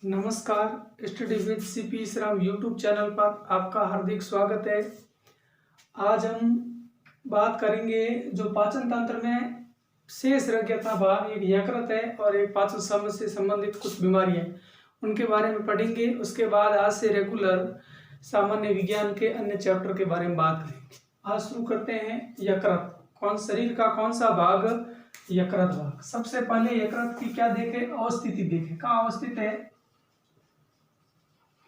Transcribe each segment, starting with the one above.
नमस्कार, study with CP श्राम YouTube channel पर आपका हार्दिक स्वागत है। आज हम बात करेंगे जो पाचन तंत्र में शेष रह गया था भाग, एक यकृत है और एक पाचन समस्या से संबंधित कुछ बीमारियां, उनके बारे में पढ़ेंगे। उसके बाद आज से रेगुलर सामान्य विज्ञान के अन्य चैप्टर के बारे में बात करेंगे। आज शुरू करते हैं यकृत। शरीर का कौन सा भाग? यकृत भाग। सबसे पहले यकृत की क्या देखें? अवस्थिति देखें। कहाँ अवस्थित है?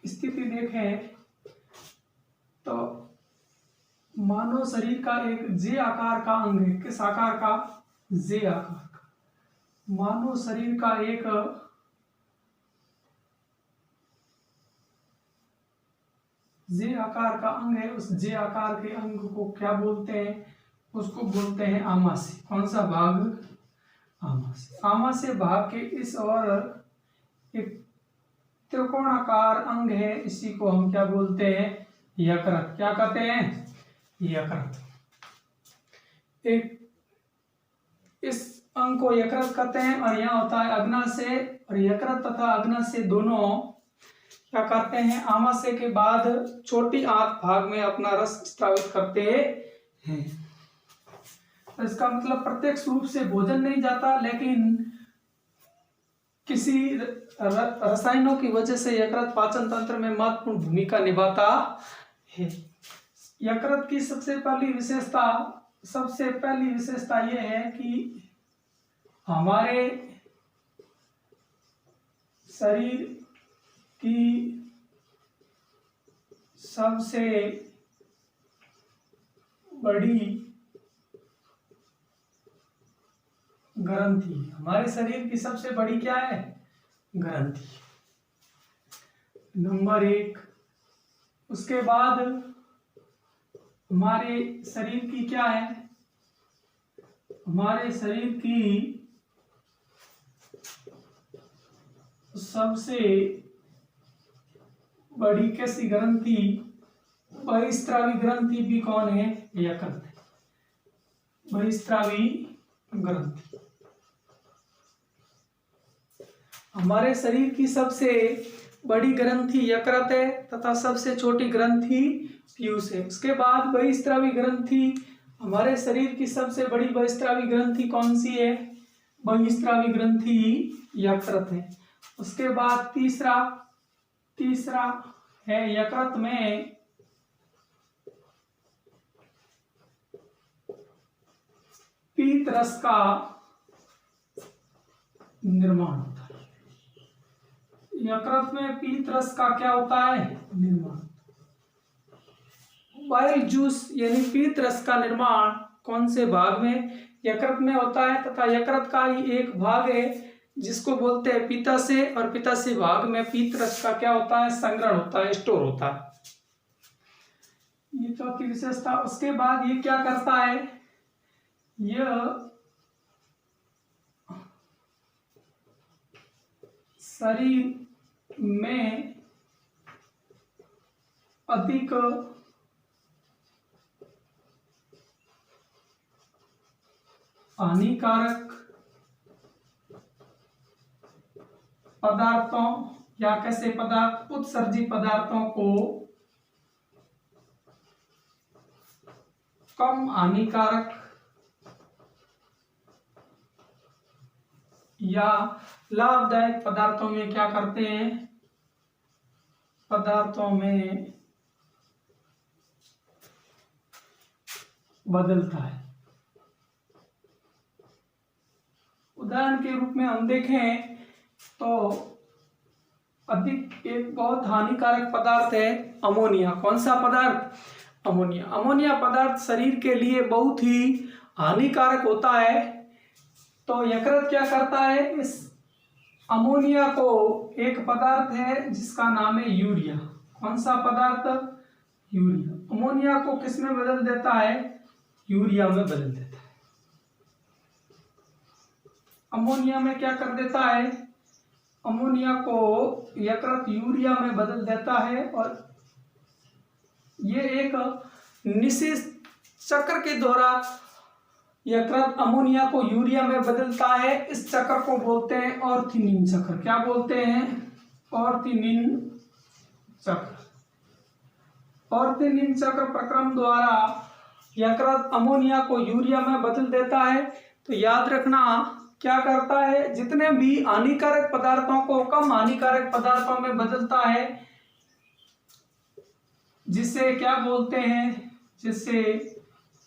स्थिति देखें तो मानव शरीर का एक जे आकार का अंग है। किस आकार का? जे आकार का। मानव शरीर का एक जे आकार का अंग है। उस जे आकार के अंग को क्या बोलते हैं? उसको बोलते हैं आमाशय। कौन सा भाग? आमाशय। आमाशय भाग के इस और एक त्रिकोणाकार अंग है, इसी को हम क्या बोलते हैं? यकृत। क्या कहते हैं? यकृत। एक इस अंग को यकृत कहते हैं और यहाँ होता है अग्नाशय। और यकृत तथा अग्नाशय दोनों क्या करते हैं? आमाशय के बाद छोटी आंत भाग में अपना रस स्रावित करते हैं। तो इसका मतलब प्रत्यक्ष रूप से भोजन नहीं जाता, लेकिन किसी रसायनों की वजह से यकृत पाचन तंत्र में महत्वपूर्ण भूमिका निभाता है। यकृत की सबसे पहली विशेषता यह है कि हमारे शरीर की सबसे बड़ी ग्रंथि। हमारे शरीर की सबसे बड़ी क्या है? ग्रंथि। नंबर 1। उसके बाद हमारे शरीर की क्या है? हमारे शरीर की सबसे बड़ी कैसी ग्रंथि? बहिस्रावी ग्रंथि भी कौन है? यकृत है। बहिस्रावी ग्रंथि। हमारे शरीर की सबसे बड़ी ग्रंथि यकृत है तथा सबसे छोटी ग्रंथि पीयूष है। उसके बाद बहिस्रावी ग्रंथि, हमारे शरीर की सबसे बड़ी बहिस्रावी ग्रंथि कौन सी है? बहिस्रावी ग्रंथि यकृत है। उसके बाद तीसरा है यकृत में पीत रस का निर्माण होता है। यकृत में पीत रस का क्या होता है? निर्माण। बाइल जूस यानी पीत रस का निर्माण कौन से भाग में? यकृत में होता है तथा यकृत का ही एक भाग है जिसको बोलते हैं पित्ताशय। और पित्ताशय भाग में पीत रस का क्या होता है? संग्रहण होता है, स्टोर होता है। ये चौथी विशेषता। उसके बाद ये क्या करता है? यह शरीर में अधिक हानिकारक पदार्थों या कैसे पदार्थ, उत्सर्जी पदार्थों को कम हानिकारक या लाभदायक पदार्थों में क्या करते हैं? पदार्थों में बदलता है। उदाहरण के रूप में हम देखें तो एक बहुत हानिकारक पदार्थ है अमोनिया। कौन सा पदार्थ? अमोनिया। अमोनिया पदार्थ शरीर के लिए बहुत ही हानिकारक होता है। तो यकृत क्या करता है? इस अमोनिया को, एक पदार्थ है जिसका नाम है यूरिया। कौन सा पदार्थ? यूरिया। अमोनिया को किस में बदल देता है? यूरिया में बदल देता है। अमोनिया में क्या कर देता है? अमोनिया को यकृत यूरिया में बदल देता है और ये एक निश्चित चक्र के द्वारा यकृत अमोनिया को यूरिया में बदलता है। इस चक्र को बोलते हैं ऑर्थिनीन चक्र। क्या बोलते हैं? ऑर्थिनिन चक्र। ऑर्थिनिन चक्र प्रक्रम द्वारा यकृत अमोनिया को यूरिया में बदल देता है। तो याद रखना क्या करता है, जितने भी हानिकारक पदार्थों को कम हानिकारक पदार्थों में बदलता है, जिसे क्या बोलते हैं, जिसे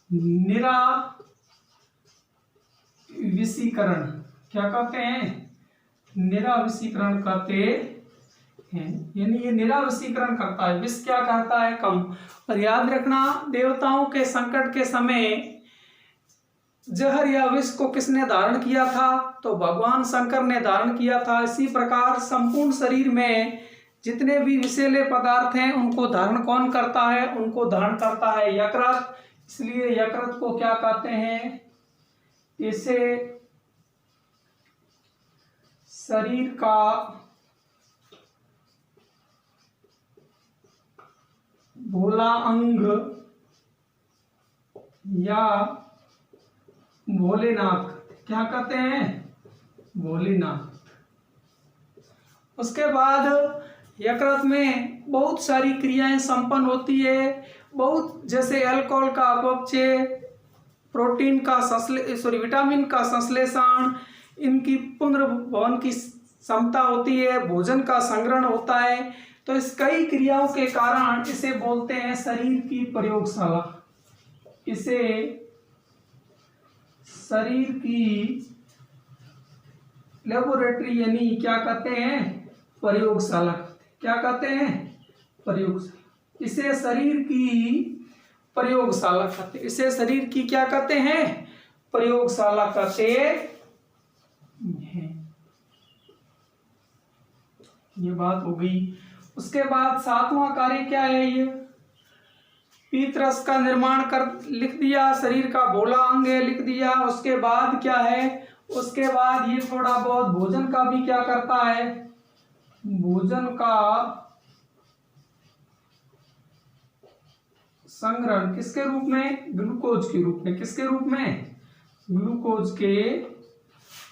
निराविषीकरण क्या कहते हैं, निराविषीकरण कहते हैं। यानी ये निराविषीकरण करता है, विष क्या करता है, कम। और याद रखना देवताओं के संकट के समय जहर या विष को किसने धारण किया था, तो भगवान शंकर ने धारण किया था। इसी प्रकार संपूर्ण शरीर में जितने भी विषैले पदार्थ हैं उनको धारण कौन करता है, उनको धारण करता है यकृत। इसलिए यकृत को क्या कहते हैं, इसे शरीर का भोला अंग या भोलेनाथ क्या कहते हैं, भोलेनाथ। उसके बाद यकृत में बहुत सारी क्रियाएं संपन्न होती है, बहुत, जैसे अल्कोहल का अपचय, प्रोटीन का विटामिन का संश्लेषण, इनकी पुनर्भवन की क्षमता होती है, भोजन का संग्रहण होता है। तो इस कई क्रियाओं के कारण इसे बोलते हैं शरीर की प्रयोगशाला। इसे शरीर की लेबोरेटरी यानी क्या कहते हैं, प्रयोगशाला। क्या कहते हैं, प्रयोगशाला। इसे शरीर की प्रयोगशाला कहते हैं। इसे शरीर की क्या कहते हैं, प्रयोगशाला कहते हैं। ये बात हो गई। उसके बाद सातवां कार्य क्या है, ये पीतरस का निर्माण कर लिख दिया, शरीर का भोला अंग है लिख दिया। उसके बाद क्या है, उसके बाद ये थोड़ा बहुत भोजन का भी क्या करता है, भोजन का संग्रहण किसके रूप में, ग्लूकोज के रूप में। किसके रूप में, ग्लूकोज के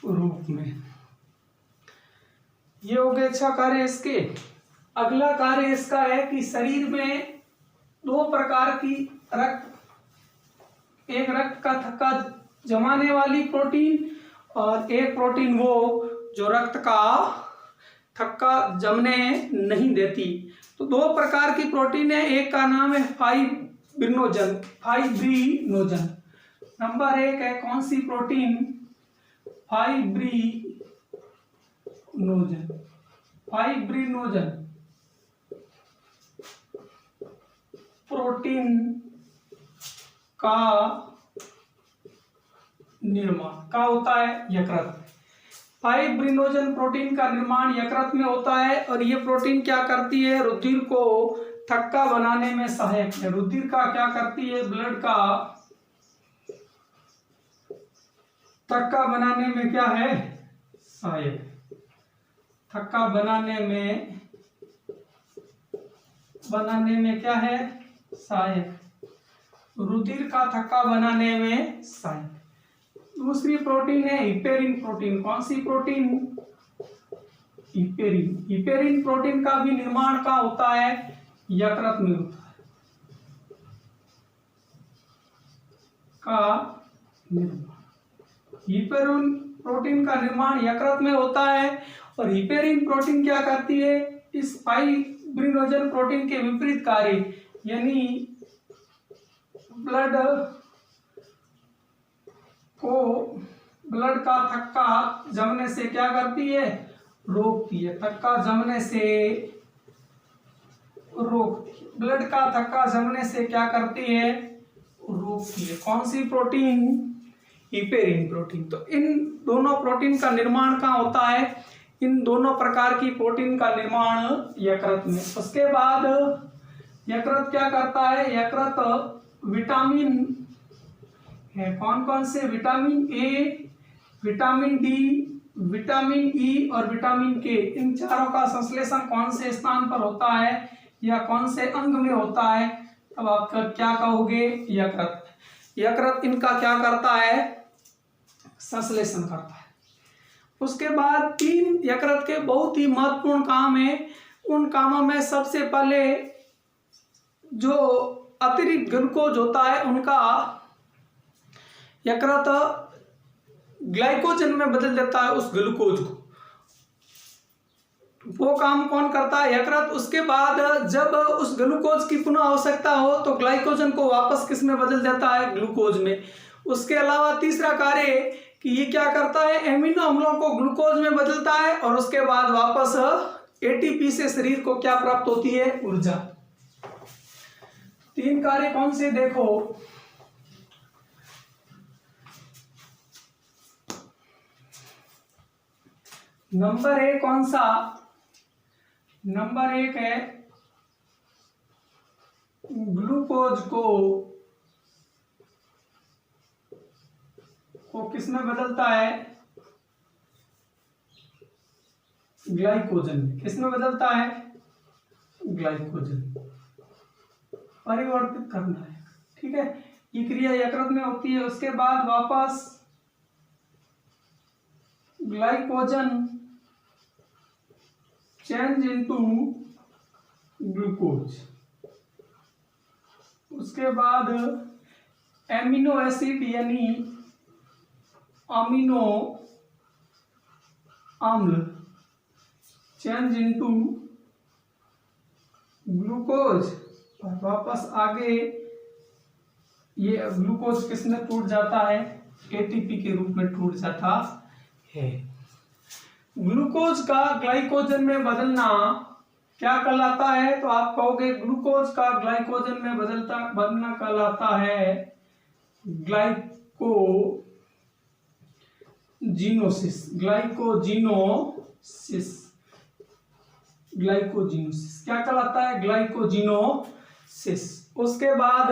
रूप में। ये हो गए 6 कार्य इसके। अगला कार्य इसका है कि शरीर में 2 प्रकार की रक्त, एक रक्त का थक्का जमाने वाली प्रोटीन और एक प्रोटीन वो जो रक्त का थक्का जमने नहीं देती। तो 2 प्रकार की प्रोटीन है, एक का नाम है फाइब्रिनोजन। नंबर 1 है कौन सी प्रोटीन, फाइब्रिनोजन प्रोटीन का निर्माण का होता है यकृत। फाइब्रिनोजन प्रोटीन का निर्माण यकृत में होता है और ये प्रोटीन क्या करती है, रुधिर को थक्का बनाने में सहायक है। रुधिर का क्या करती है, ब्लड का थक्का बनाने में क्या है, सहायक। थक्का बनाने में क्या है, सहायक। रुधिर का थक्का बनाने में सहायक। दूसरी प्रोटीन है हिपेरिन प्रोटीन। कौन सी प्रोटीन, हिपेरिन प्रोटीन का भी निर्माण का होता है, यकृत में होता है का निर्माण। हिपेरिन प्रोटीन का निर्माण यकृत में होता है और हिपेरिन प्रोटीन क्या करती है, इस फाइब्रिनोजन प्रोटीन के विपरीत कार्य, यानी ब्लड का थक्का जमने से क्या करती है, रोकती है। थक्का जमने से रोकती है। ब्लड का थक्का जमने से क्या करती है, रोकती है। कौन सी प्रोटीन, हिपेरिन प्रोटीन। तो इन दोनों प्रोटीन का निर्माण कहाँ होता है, इन दोनों प्रकार की प्रोटीन का निर्माण यकृत में। उसके बाद यकृत क्या करता है, यकृत विटामिन है, कौन कौन से, vitamin A, vitamin D, vitamin E और विटामिन के। इन चारों का संश्लेषण कौन से स्थान पर होता है या कौन से अंग में होता है, तब आप क्या कहोगे, यकृत। यकृत इनका क्या करता है, संश्लेषण करता है। उसके बाद 3 यकृत के बहुत ही महत्वपूर्ण काम है। उन कामों में सबसे पहले जो अतिरिक्त ग्लूकोज होता है उनका यकृत ग्लाइकोजन में बदल देता है, उस ग्लूकोज को। वो काम कौन करता है? यकृत। उसके बाद जब उस ग्लूकोज की पुनः आवश्यकता हो तो ग्लाइकोजन को वापस किस में बदल देता है? ग्लूकोज में। उसके अलावा तीसरा कार्य कि ये क्या करता है? एमिनो अम्लों को ग्लूकोज में बदलता है और उसके बाद वापस एटीपी से शरीर को क्या प्राप्त होती है? ऊर्जा। 3 कार्य कौन से? देखो, नंबर 1 कौन सा? नंबर 1 है ग्लूकोज को किसमें बदलता है? ग्लाइकोजन में। किसमें बदलता है? ग्लाइकोजन। परिवर्तित करना है, ठीक है। ये क्रिया यकृत में होती है। उसके बाद वापस ग्लाइकोजन चेंज इनटू ग्लूकोज। उसके बाद एमिनो एसिड यानी अमीनो अम्ल चेंज इनटू ग्लूकोज और वापस आगे ये ग्लूकोज किसमें टूट जाता है? एटीपी के रूप में टूट जाता है। ग्लूकोज का ग्लाइकोजन में बदलना क्या कहलाता है? तो आप कहोगे ग्लूकोज का ग्लाइकोजन में बदलना कहलाता है ग्लाइकोजीनोसिस। ग्लाइकोजीनोसिस क्या कहलाता है? ग्लाइकोजीनोसिस। उसके बाद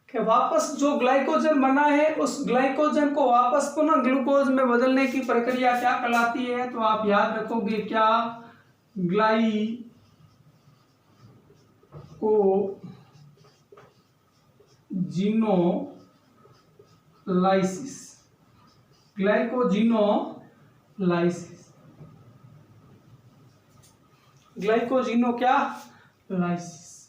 कि वापस जो ग्लाइकोजन बना है उस ग्लाइकोजन को वापस पुनः ग्लूकोज में बदलने की प्रक्रिया क्या कहलाती है? तो आप याद रखोगे क्या? ग्लाइकोजीनोलाइसिस। ग्लाइकोजीनो क्या? लाइसिस।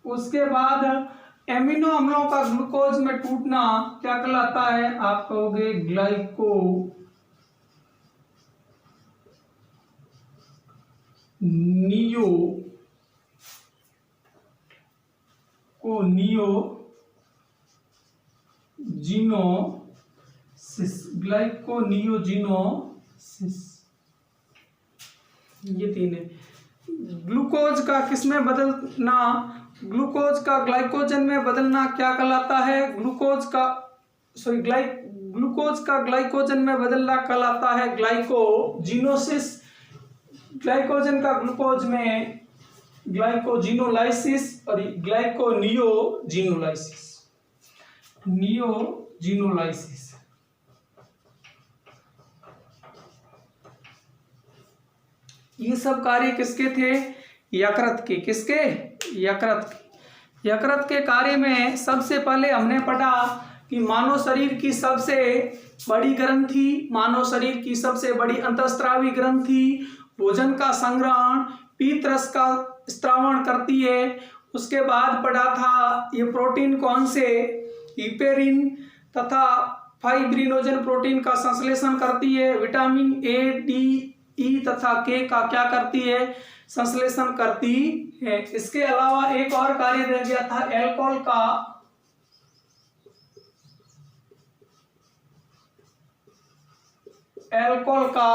उसके बाद एमिनो अम्लों का ग्लूकोज में टूटना क्या कहलाता है? आप कहोगे ग्लाइकोनियोजीनोसिस। ये 3 है। ग्लूकोज का किसमें बदलना? ग्लूकोज का ग्लाइकोजन में बदलना क्या कहलाता है? ग्लूकोज का ग्लाइकोजन में बदलना कहलाता है ग्लाइकोजीनोसिस। ग्लाइकोजन का ग्लूकोज में ग्लाइकोजीनोलाइसिस और नियोजीनोलाइसिस। ये सब कार्य किसके थे? यकृत के। किसके? यकृत के। यकृत के कार्य में सबसे पहले हमने पढ़ा कि मानव शरीर की सबसे बड़ी ग्रंथि, मानव शरीर की सबसे बड़ी अंतःस्रावी ग्रंथि भोजन का संग्रहण, पीत रस का स्त्रावण करती है। उसके बाद पढ़ा था ये प्रोटीन कौन से? हिपेरिन तथा फाइब्रिनोजन प्रोटीन का संश्लेषण करती है। विटामिन ए, डी, ई तथा के का क्या करती है? संश्लेषण करती है। इसके अलावा एक और कार्य रह गया था अल्कोहल का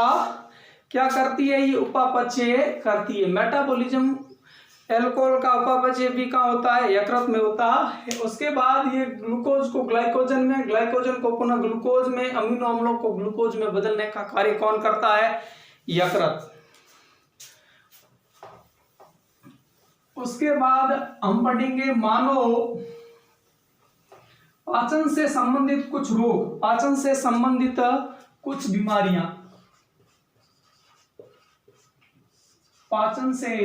क्या करती है? ये उपापचय करती है। मेटाबॉलिज्म अल्कोहल का उपापचय भी कहाँ होता है? यकृत में होता है। उसके बाद ये ग्लूकोज को ग्लाइकोजन में, ग्लाइकोजन को पुनः ग्लूकोज में, अमीनो अम्लों को ग्लूकोज में बदलने का कार्य कौन करता है? यकृत। उसके बाद हम पढ़ेंगे मानव पाचन से संबंधित कुछ रोग, पाचन से संबंधित कुछ बीमारियां। पाचन से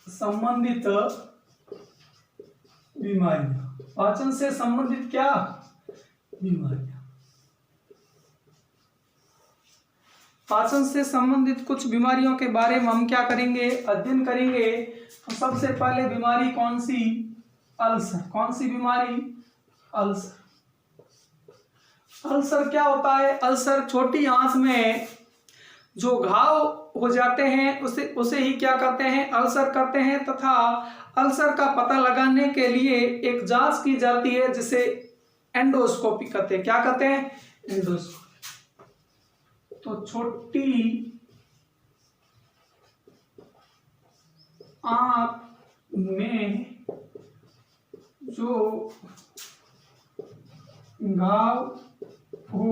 संबंधित बीमारियां। पाचन से संबंधित क्या? बीमारियां। पाचन से संबंधित कुछ बीमारियों के बारे में हम क्या करेंगे, अध्ययन करेंगे। तो सबसे पहले बीमारी कौन सी, अल्सर। कौन सी बीमारी, अल्सर। अल्सर क्या होता है, अल्सर छोटी आंत में जो घाव हो जाते हैं उसे ही क्या करते हैं, अल्सर करते हैं। तथा अल्सर का पता लगाने के लिए एक जांच की जाती है जिसे एंडोस्कोपी कहते हैं। क्या कहते हैं, एंडोस्कोपी। तो छोटी आंत में जो घाव हो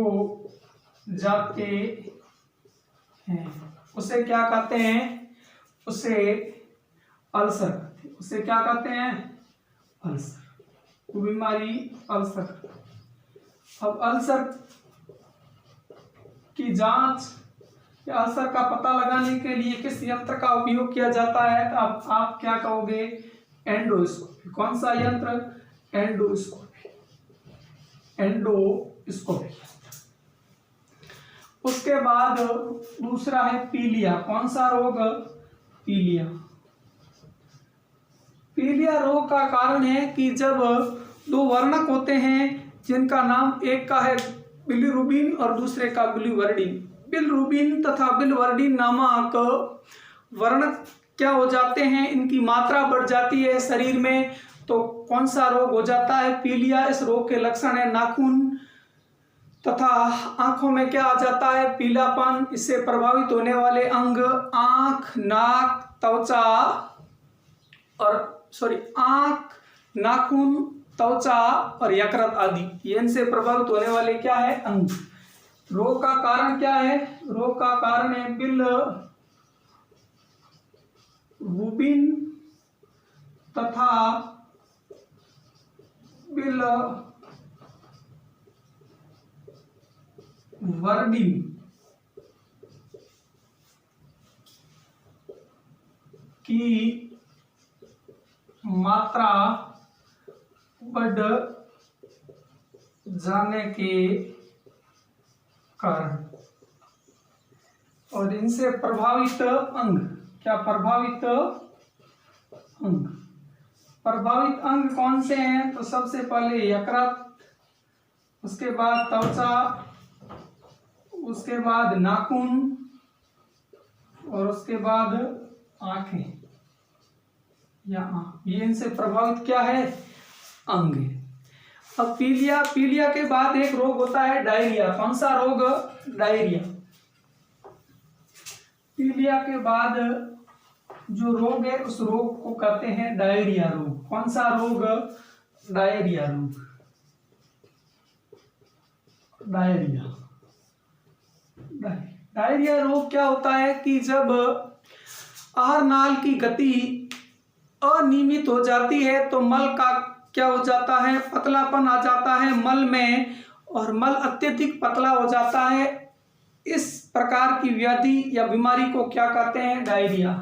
जाते हैं उसे क्या कहते हैं, उसे अल्सर कहते हैं। उसे क्या कहते हैं, अल्सर। वो बीमारी अल्सर। अब अल्सर की जांच या अल्सर का पता लगाने के लिए किस यंत्र का उपयोग किया जाता है, तो अब आप क्या कहोगे, एंडोस्कोपी। कौन सा यंत्र, एंडोस्कोपी। एंडोस्कोपी। उसके बाद दूसरा है पीलिया। कौन सा रोग, पीलिया। पीलिया रोग का कारण है कि जब दो वर्णक होते हैं जिनका नाम एक का है बिलिरुबिन और दूसरे का बिलिवर्डिन। बिलिरुबिन तथा बिलिवर्डिन नामक वर्णक क्या हो जाते हैं, इनकी मात्रा बढ़ जाती है शरीर में, तो कौन सा रोग हो जाता है, पीलिया। इस रोग के लक्षण है नाखून तथा आंखों में क्या आ जाता है, पीलापन। इससे प्रभावित होने वाले अंग आंख, नाक, त्वचा आंख, नाखून, त्वचा और यकृत आदि, ये इनसे प्रभावित होने वाले क्या है, अंग। रोग का कारण क्या है, रोग का कारण है बिलिरुबिन तथा बिलिवर्डिन की मात्रा बढ़ जाने के कारण। और इनसे प्रभावित अंग, क्या प्रभावित अंग, प्रभावित अंग कौन से हैं, तो सबसे पहले यकृत, उसके बाद त्वचा, उसके बाद नाखून और उसके बाद आंखें या आंख, ये इनसे प्रभावित क्या है, अंग है। अब पीलिया के बाद एक रोग होता है डायरिया। कौन सा रोग, डायरिया। पीलिया के बाद जो रोग है उस रोग को कहते हैं डायरिया रोग। कौन सा रोग, डायरिया रोग। डायरिया रोग क्या होता है कि जब आहार नाल की गति अनियमित हो जाती है तो मल का क्या हो जाता है, पतलापन आ जाता है मल में, और मल अत्यधिक पतला हो जाता है। इस प्रकार की व्याधि या बीमारी को क्या कहते हैं, डायरिया।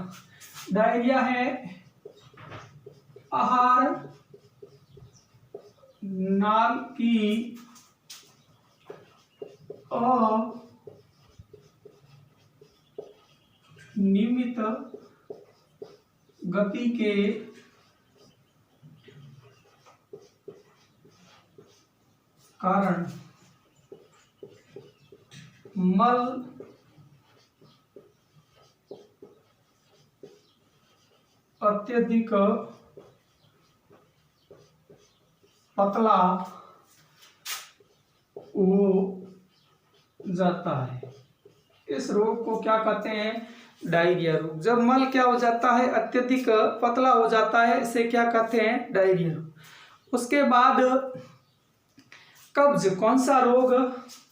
डायरिया है आहार नाल की अनियमित गति के कारण मल अत्यधिक पतला हो जाता है। इस रोग को क्या कहते हैं, डायरिया रोग। जब मल क्या हो जाता है, अत्यधिक पतला हो जाता है, इसे क्या कहते हैं, डायरिया रोग। उसके बाद कब्ज। कौन सा रोग,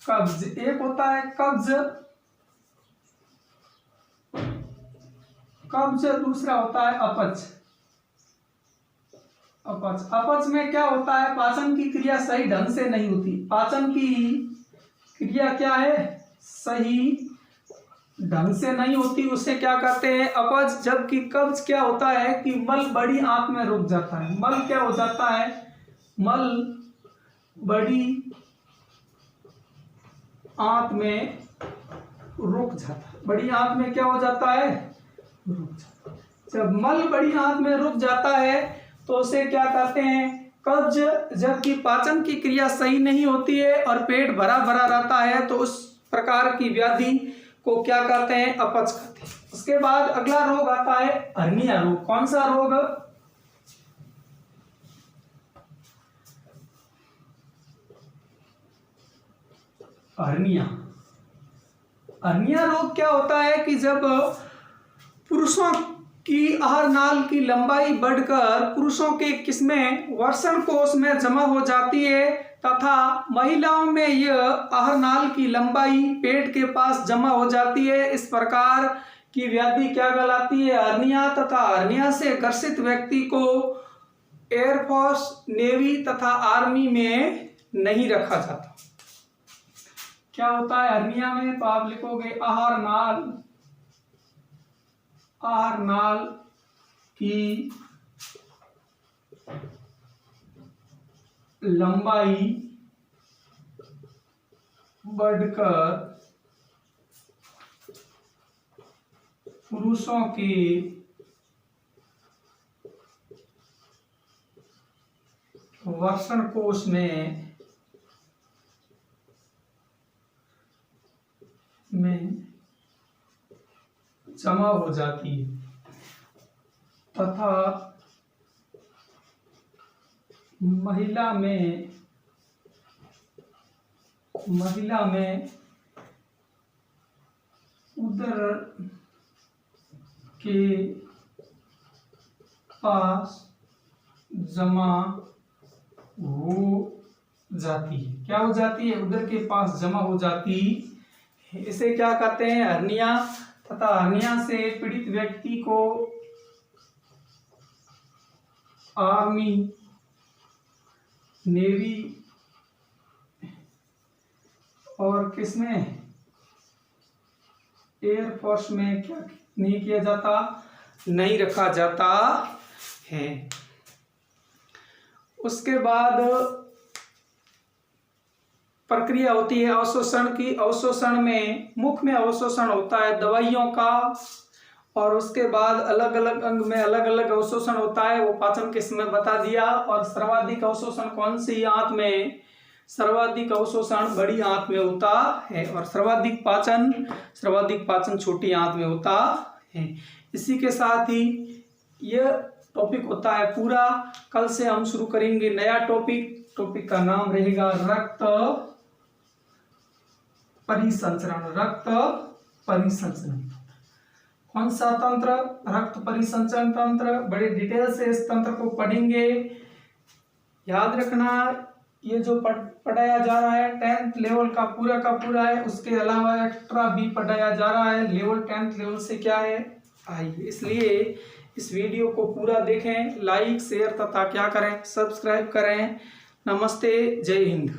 कब्ज। एक होता है कब्ज, दूसरा होता है अपच। अपच में क्या होता है, पाचन की क्रिया सही ढंग से नहीं होती। पाचन की क्रिया क्या है, सही ढंग से नहीं होती, उसे क्या कहते हैं, अपच। जबकि कब्ज क्या होता है कि मल बड़ी आंत में रुक जाता है। मल क्या हो जाता है, मल बड़ी आंत में रुक जाता है। बड़ी आंत में क्या हो जाता है? रुक जाता है। जब मल बड़ी आंत में रुक जाता है तो उसे क्या कहते हैं? कब्ज। जबकि पाचन की क्रिया सही नहीं होती है और पेट भरा भरा रहता है तो उस प्रकार की व्याधि को क्या कहते हैं? अपच कहते हैं। उसके बाद अगला रोग आता है हर्निया रोग। कौन सा रोग? हर्निया। हर्निया रोग क्या होता है कि जब पुरुषों की आहार नाल की लंबाई बढ़कर पुरुषों के किस्में वर्ण कोश में जमा हो जाती है तथा महिलाओं में यह आहार नाल की लंबाई पेट के पास जमा हो जाती है। इस प्रकार की व्याधि क्या कहलाती है? हर्निया। तथा हर्निया से ग्रसित व्यक्ति को एयरफोर्स, नेवी तथा आर्मी में नहीं रखा जाता। क्या होता है हर्निया में? तो आप लिखोगे आहार नाल की लंबाई बढ़कर पुरुषों के वर्ण कोश में जमा हो जाती है तथा महिला में उदर के पास जमा हो जाती है। क्या हो जाती है? उदर के पास जमा हो जाती है। इसे क्या कहते हैं? हर्निया। तथा हर्निया से पीड़ित व्यक्ति को आर्मी, नेवी और किसमें? एयरफोर्स में क्या नहीं किया जाता? नहीं रखा जाता है। उसके बाद प्रक्रिया होती है अवशोषण की। अवशोषण में मुख में अवशोषण होता है दवाइयों का और उसके बाद अलग अलग अंग में अलग अलग अवशोषण होता है, वो पाचन के समय बता दिया। और सर्वाधिक अवशोषण कौन सी आंत में? सर्वाधिक अवशोषण बड़ी आंत में होता है और सर्वाधिक पाचन छोटी आंत में होता है। इसी के साथ ही यह टॉपिक होता है पूरा। कल से हम शुरू करेंगे नया टॉपिक का नाम रहेगा रक्त परिसंचरण। कौन सा तंत्र? रक्त परिसंचरण तंत्र। बड़े डिटेल से इस तंत्र को पढ़ेंगे। याद रखना ये जो पढ़ाया जा रहा है 10th लेवल का पूरा है। उसके अलावा एक्स्ट्रा भी पढ़ाया जा रहा है। लेवल 10th लेवल से क्या है आइए, इसलिए इस वीडियो को पूरा देखें, लाइक शेयर तथा क्या करें, सब्सक्राइब करें। नमस्ते, जय हिंद।